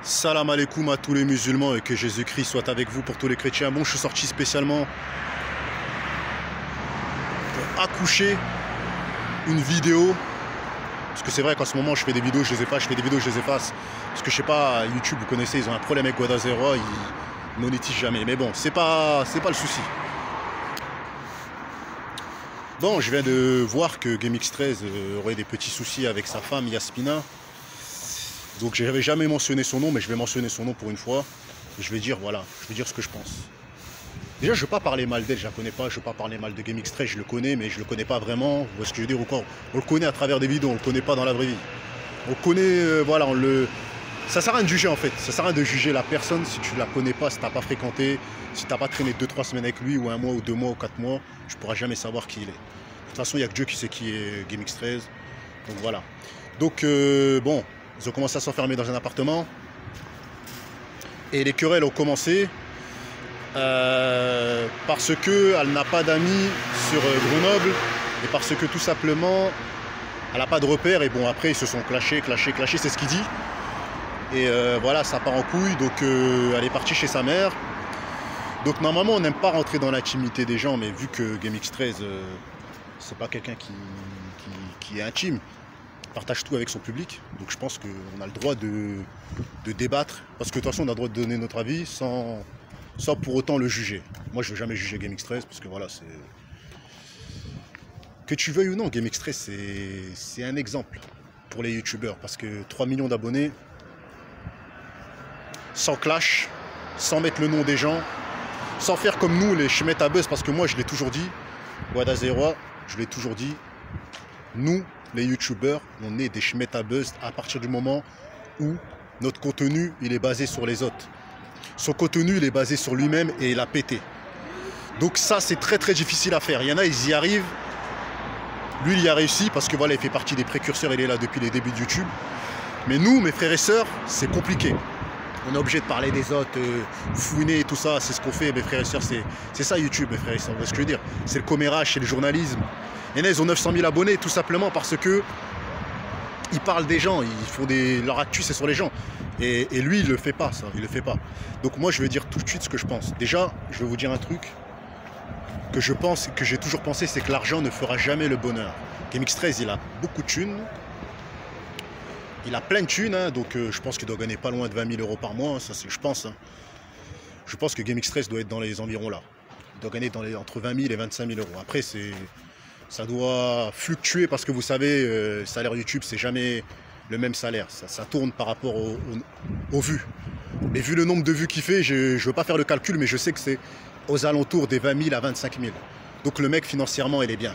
Salam alaikum à tous les musulmans et que Jésus-Christ soit avec vous pour tous les chrétiens. Bon, je suis sorti spécialement pour accoucher une vidéo. Parce que c'est vrai qu'en ce moment je fais des vidéos, je les efface, je fais des vidéos, je les efface. Parce que je sais pas, YouTube, vous connaissez, ils ont un problème avec Guadazera, ils monétisent jamais. Mais bon, c'est pas le souci. Bon, je viens de voir que GameX13 aurait des petits soucis avec sa femme Yasmina. Donc j'avais jamais mentionné son nom, mais je vais mentionner son nom pour une fois. Et je vais dire, voilà, je vais dire ce que je pense. Déjà, je ne vais pas parler mal d'elle, je la connais pas, je ne vais pas parler mal de GameX13, je le connais, mais je le connais pas vraiment. Vous voyez ce que je veux dire ou quoi? On le connaît à travers des vidéos, on le connaît pas dans la vraie vie. On le connaît, voilà, ça sert à rien de juger en fait. Ça sert à rien de juger la personne si tu la connais pas, si tu n'as pas fréquenté, si tu n'as pas traîné 2-3 semaines avec lui, ou un mois, ou 2 mois, ou 4 mois, tu ne pourras jamais savoir qui il est. De toute façon, il n'y a que Dieu qui sait qui est GameX13. Donc voilà. Donc bon. Ils ont commencé à s'enfermer dans un appartement. Et les querelles ont commencé parce qu'elle n'a pas d'amis sur Grenoble et parce que tout simplement, elle n'a pas de repères. Et bon, après, ils se sont clashés, c'est ce qu'il dit. Et voilà, ça part en couille. Donc, elle est partie chez sa mère. Donc, normalement, on n'aime pas rentrer dans l'intimité des gens, mais vu que GameX13, c'est pas quelqu'un qui est intime. Partage tout avec son public, donc je pense qu'on a le droit de débattre, parce que de toute façon on a le droit de donner notre avis sans pour autant le juger. Moi je ne veux jamais juger GameX13 parce que voilà, c'est... Que tu veuilles ou non, GameX13 c'est un exemple pour les youtubeurs, parce que 3 millions d'abonnés, sans clash, sans mettre le nom des gens, sans faire comme nous les chemettes à buzz, parce que moi je l'ai toujours dit, Guadazera, je l'ai toujours dit, nous les youtubeurs, on est des schmettes à buzz à partir du moment où notre contenu il est basé sur les autres. Son contenu il est basé sur lui-même et il a pété. Donc ça c'est très très difficile à faire. Il y en a, ils y arrivent. Lui il y a réussi parce que voilà, il fait partie des précurseurs, il est là depuis les débuts de YouTube. Mais nous, mes frères et sœurs, c'est compliqué. On est obligé de parler des autres, fouiner et tout ça, c'est ce qu'on fait mes frères et sœurs, c'est ça YouTube mes frères et sœurs, vous voyez ce que je veux dire. C'est le commérage, c'est le journalisme. Et là, ils ont 900 000 abonnés tout simplement parce que ils parlent des gens, ils font leur actu c'est sur les gens. Et lui, il le fait pas ça, il le fait pas. Donc moi, je vais dire tout de suite ce que je pense. Déjà, je vais vous dire un truc que je pense, que j'ai toujours pensé, c'est que l'argent ne fera jamais le bonheur. GameX13, il a beaucoup de thunes. Il a plein de thunes, hein, donc je pense qu'il doit gagner pas loin de 20 000 € par mois, hein, ça c'est, je pense. Hein. Je pense que GameX13 doit être dans les environs là. Il doit gagner entre 20 000 et 25 000 €. Après, ça doit fluctuer parce que vous savez, le salaire YouTube, c'est jamais le même salaire. Ça tourne par rapport aux vues. Mais vu le nombre de vues qu'il fait, je ne veux pas faire le calcul, mais je sais que c'est aux alentours des 20 000 à 25 000. Donc le mec, financièrement, il est bien.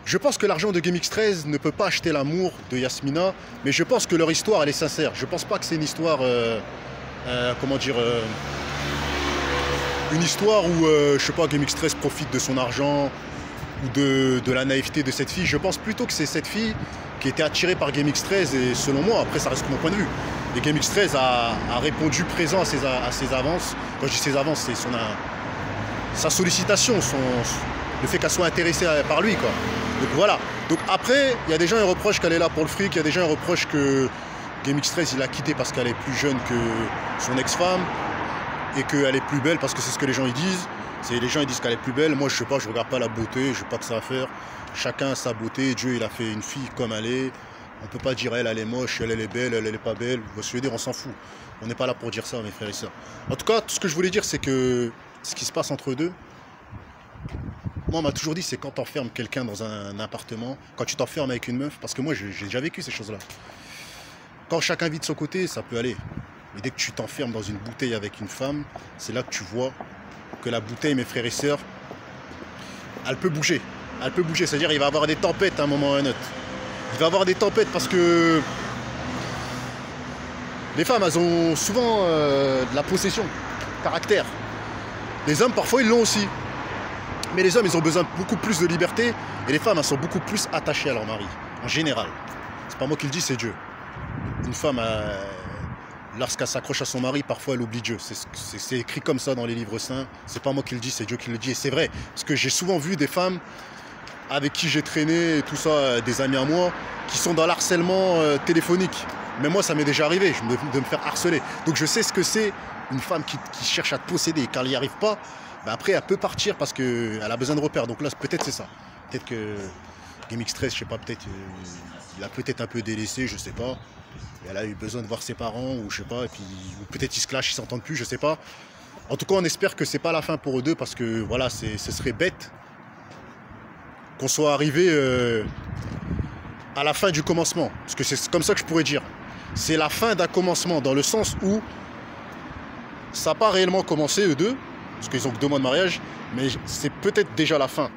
Je pense que l'argent de GameX13 ne peut pas acheter l'amour de Yasmina, mais je pense que leur histoire, elle est sincère. Je pense pas que c'est une histoire, comment dire, une histoire où, je sais pas, GameX13 profite de son argent ou de la naïveté de cette fille. Je pense plutôt que c'est cette fille qui était attirée par GameX13 et selon moi, après ça reste mon point de vue. Et GameX13 a répondu présent à ses avances. Quand je dis ses avances, c'est sa sollicitation, le fait qu'elle soit intéressée par lui, quoi. Donc voilà. Donc après, il y a des gens qui reprochent qu'elle est là pour le fric, il y a des gens qui reprochent que GameX13 il l'a quitté parce qu'elle est plus jeune que son ex-femme et qu'elle est plus belle parce que c'est ce que les gens ils disent. Les gens ils disent qu'elle est plus belle. Moi je sais pas, je regarde pas la beauté, je sais pas que ça à faire. Chacun a sa beauté. Dieu il a fait une fille comme elle est. On peut pas dire elle est moche, elle est belle, elle est pas belle. Vous voyez ce que je veux dire, on s'en fout. On n'est pas là pour dire ça mes frères et sœurs. En tout cas, tout ce que je voulais dire c'est que ce qui se passe entre eux deux, moi, on m'a toujours dit, c'est quand tu enfermes quelqu'un dans un appartement, quand tu t'enfermes avec une meuf, parce que moi, j'ai déjà vécu ces choses-là. Quand chacun vit de son côté, ça peut aller. Mais dès que tu t'enfermes dans une bouteille avec une femme, c'est là que tu vois que la bouteille, mes frères et sœurs, elle peut bouger. Elle peut bouger, c'est-à-dire il va y avoir des tempêtes à un moment ou à un autre. Il va y avoir des tempêtes parce que les femmes, elles ont souvent de la possession, caractère. Les hommes, parfois, ils l'ont aussi. Mais les hommes, ils ont besoin beaucoup plus de liberté et les femmes, elles sont beaucoup plus attachées à leur mari, en général. C'est pas moi qui le dis, c'est Dieu. Une femme, lorsqu'elle s'accroche à son mari, parfois elle oublie Dieu. C'est écrit comme ça dans les livres saints. C'est pas moi qui le dis, c'est Dieu qui le dit. Et c'est vrai, parce que j'ai souvent vu des femmes avec qui j'ai traîné et tout ça, des amis à moi, qui sont dans l'harcèlement téléphonique. Mais moi, ça m'est déjà arrivé de me faire harceler. Donc je sais ce que c'est une femme qui cherche à te posséder. Quand elle n'y arrive pas, bah après, elle peut partir parce qu'elle a besoin de repères. Donc là, peut-être c'est ça. Peut-être que GameX13, je sais pas, peut-être il a peut-être un peu délaissé, je sais pas. Et elle a eu besoin de voir ses parents, ou je sais pas, et puis ou peut-être ils se clashent, ils s'entendent plus, je sais pas. En tout cas, on espère que c'est pas la fin pour eux deux, parce que voilà, ce serait bête qu'on soit arrivé à la fin du commencement. Parce que c'est comme ça que je pourrais dire. C'est la fin d'un commencement, dans le sens où ça n'a pas réellement commencé, eux deux, parce qu'ils ont que 2 mois de mariage, mais c'est peut-être déjà la fin.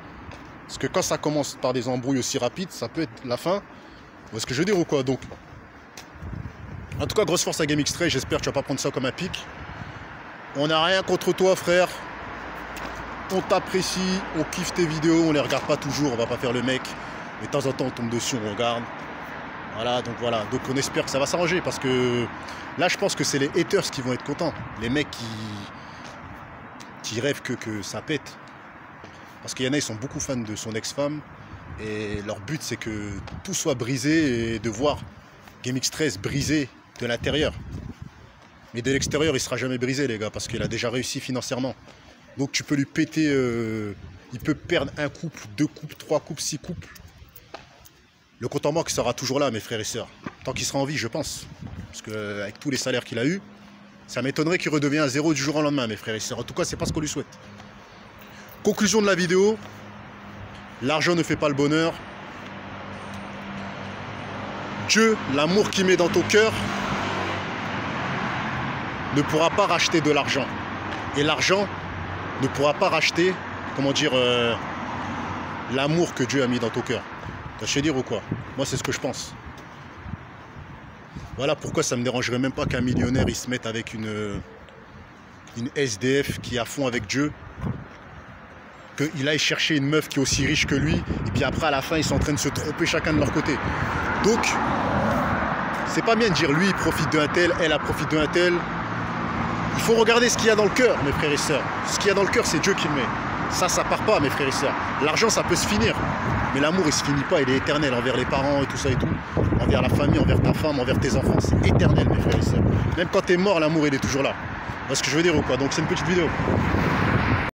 Parce que quand ça commence par des embrouilles aussi rapides, ça peut être la fin. Vous voyez ce que je veux dire ou quoi? Donc, en tout cas, grosse force à GameX13, j'espère que tu vas pas prendre ça comme un pic. On n'a rien contre toi, frère. On t'apprécie, on kiffe tes vidéos, on les regarde pas toujours, on va pas faire le mec. Mais de temps en temps, on tombe dessus, on regarde. Voilà. Donc on espère que ça va s'arranger, parce que là, je pense que c'est les haters qui vont être contents. Les mecs qui rêvent que ça pète. Parce qu'il y en a, ils sont beaucoup fans de son ex-femme. Et leur but, c'est que tout soit brisé et de voir GameX13 brisé de l'intérieur. Mais de l'extérieur, il ne sera jamais brisé, les gars, parce qu'il a déjà réussi financièrement. Donc tu peux lui péter... il peut perdre 1 couple, 2 couples, 3 couples, 6 couples. Le compte en banque sera toujours là, mes frères et sœurs. Tant qu'il sera en vie, je pense. Parce qu'avec tous les salaires qu'il a eus, ça m'étonnerait qu'il redevienne à 0 du jour au lendemain, mes frères et sœurs. En tout cas, c'est pas ce qu'on lui souhaite. Conclusion de la vidéo. L'argent ne fait pas le bonheur. Dieu, l'amour qu'il met dans ton cœur, ne pourra pas racheter de l'argent. Et l'argent ne pourra pas racheter, comment dire, l'amour que Dieu a mis dans ton cœur. Tu vas te dire ou quoi? Moi, c'est ce que je pense. Voilà pourquoi ça ne me dérangerait même pas qu'un millionnaire il se mette avec une SDF qui est à fond avec Dieu. Qu'il aille chercher une meuf qui est aussi riche que lui, et puis après à la fin ils sont en train de se tromper chacun de leur côté. Donc c'est pas bien de dire lui il profite d'un tel, elle a profite d'un tel. Il faut regarder ce qu'il y a dans le cœur, mes frères et sœurs. Ce qu'il y a dans le cœur, c'est Dieu qui le met. Ça part pas, mes frères et sœurs. L'argent, ça peut se finir, mais l'amour il se finit pas, il est éternel envers les parents et tout ça et tout, envers la famille, envers ta femme, envers tes enfants, c'est éternel, mes frères et sœurs. Même quand t'es mort, l'amour il est toujours là. Vous voyez ce que je veux dire ou quoi? Donc c'est une petite vidéo.